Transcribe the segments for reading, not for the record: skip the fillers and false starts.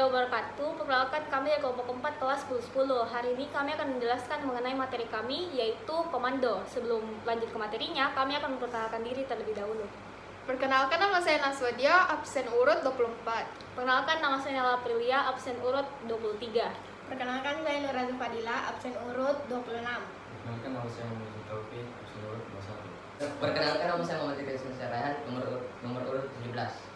warahmatullahi wabarakatuh. Perkenalkan kami dari kelompok 4 kelas 10-10. Hari ini kami akan menjelaskan mengenai materi kami, yaitu komando. Sebelum lanjut ke materinya, kami akan memperkenalkan diri terlebih dahulu. Perkenalkan, nama saya Naswadia, absen urut 24. Perkenalkan, nama saya Nela Aprilia, absen urut 23. Perkenalkan, saya Nuratul Fadila, absen urut 26. Perkenalkan, nama saya Muhammad Taufik, absen urut 21. Perkenalkan, nama saya Muhammad Idris Syarahan, nomor urut 17.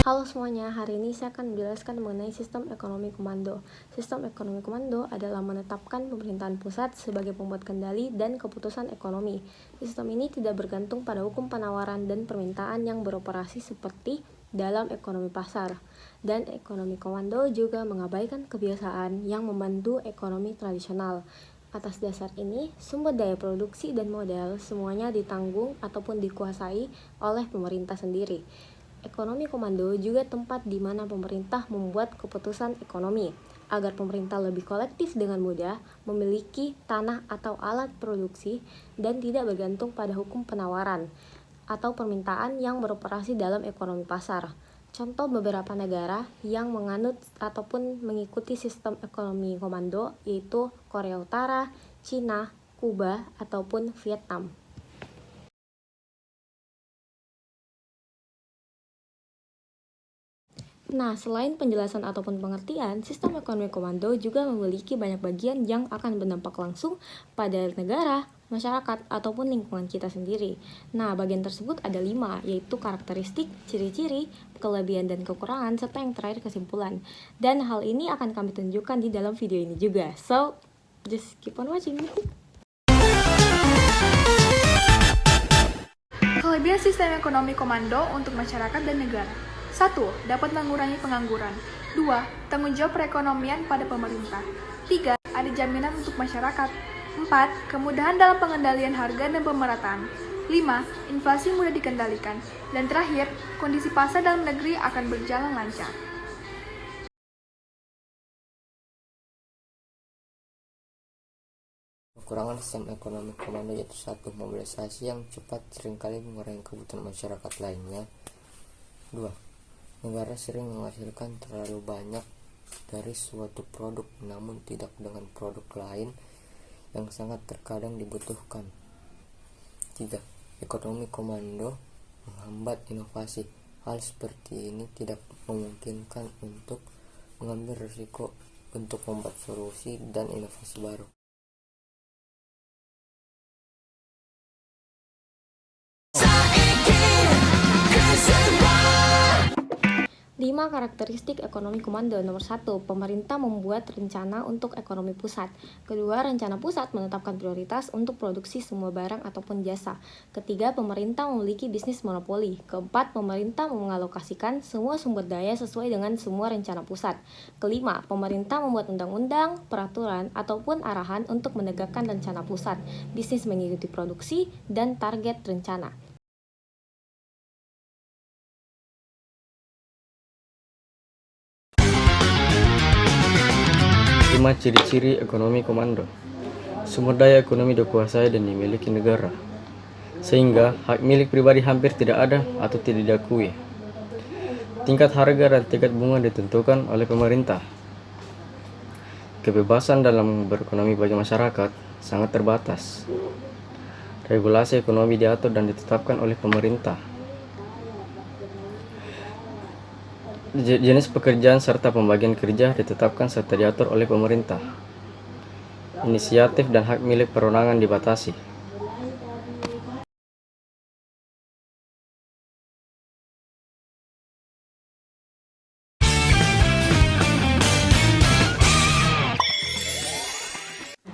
Halo semuanya, hari ini saya akan menjelaskan mengenai sistem ekonomi komando. Sistem ekonomi komando adalah menetapkan pemerintahan pusat sebagai pembuat kendali dan keputusan ekonomi. Sistem ini tidak bergantung pada hukum penawaran dan permintaan yang beroperasi seperti dalam ekonomi pasar. Dan ekonomi komando juga mengabaikan kebiasaan yang membantu ekonomi tradisional. Atas dasar ini, sumber daya produksi dan modal semuanya ditanggung ataupun dikuasai oleh pemerintah sendiri. Ekonomi komando juga tempat di mana pemerintah membuat keputusan ekonomi, agar pemerintah lebih kolektif dengan mudah memiliki tanah atau alat produksi dan tidak bergantung pada hukum penawaran atau permintaan yang beroperasi dalam ekonomi pasar. Contoh beberapa negara yang menganut ataupun mengikuti sistem ekonomi komando yaitu Korea Utara, Cina, Kuba, ataupun Vietnam. Nah, selain penjelasan ataupun pengertian, sistem ekonomi komando juga memiliki banyak bagian yang akan berdampak langsung pada negara, masyarakat, ataupun lingkungan kita sendiri. Nah, bagian tersebut ada 5, yaitu karakteristik, ciri-ciri, kelebihan dan kekurangan, serta yang terakhir kesimpulan. Dan hal ini akan kami tunjukkan di dalam video ini juga. So, just keep on watching. Kelebihan sistem ekonomi komando untuk masyarakat dan negara. 1. Dapat mengurangi pengangguran. 2. Tanggung jawab perekonomian pada pemerintah. 3. Ada jaminan untuk masyarakat. 4. Kemudahan dalam pengendalian harga dan pemerataan. 5. Inflasi mudah dikendalikan. Dan terakhir, kondisi pasar dalam negeri akan berjalan lancar. Kekurangan sistem ekonomi komando yaitu 1. Mobilisasi yang cepat seringkali mengurangi kebutuhan masyarakat lainnya. 2. Negara sering menghasilkan terlalu banyak dari suatu produk namun tidak dengan produk lain yang sangat terkadang dibutuhkan. 3. Ekonomi komando menghambat inovasi. Hal seperti ini tidak memungkinkan untuk mengambil risiko untuk membuat solusi dan inovasi baru. 5 karakteristik ekonomi komando. Nomor 1, pemerintah membuat rencana untuk ekonomi pusat. Kedua, rencana pusat menetapkan prioritas untuk produksi semua barang ataupun jasa. Ketiga, pemerintah memiliki bisnis monopoli. Keempat, pemerintah mengalokasikan semua sumber daya sesuai dengan semua rencana pusat. Kelima, pemerintah membuat undang-undang, peraturan, ataupun arahan untuk menegakkan rencana pusat. Bisnis mengikuti produksi dan target rencana. Ciri-ciri ekonomi komando. Sumber daya ekonomi dikuasai dan dimiliki negara, sehingga hak milik pribadi hampir tidak ada atau tidak diakui. Tingkat harga dan tingkat bunga ditentukan oleh pemerintah. Kebebasan dalam berekonomi bagi masyarakat sangat terbatas. Regulasi ekonomi diatur dan ditetapkan oleh pemerintah. Jenis pekerjaan serta pembagian kerja ditetapkan serta diatur oleh pemerintah. Inisiatif dan hak milik perorangan dibatasi.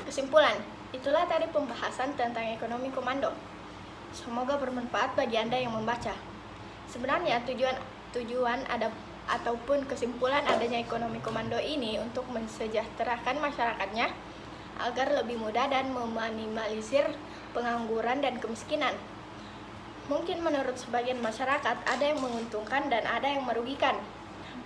Kesimpulan, itulah tadi pembahasan tentang ekonomi komando. Semoga bermanfaat bagi Anda yang membaca. Sebenarnya tujuan ataupun kesimpulan adanya ekonomi komando ini untuk mensejahterakan masyarakatnya agar lebih mudah dan meminimalisir pengangguran dan kemiskinan. Mungkin menurut sebagian masyarakat ada yang menguntungkan dan ada yang merugikan.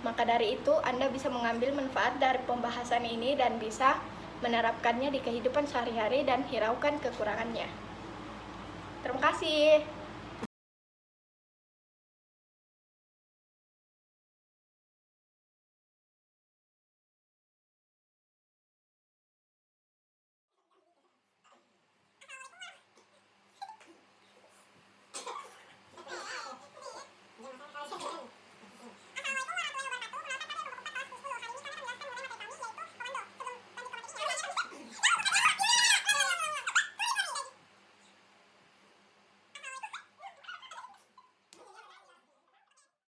Maka dari itu Anda bisa mengambil manfaat dari pembahasan ini dan bisa menerapkannya di kehidupan sehari-hari dan hiraukan kekurangannya. Terima kasih.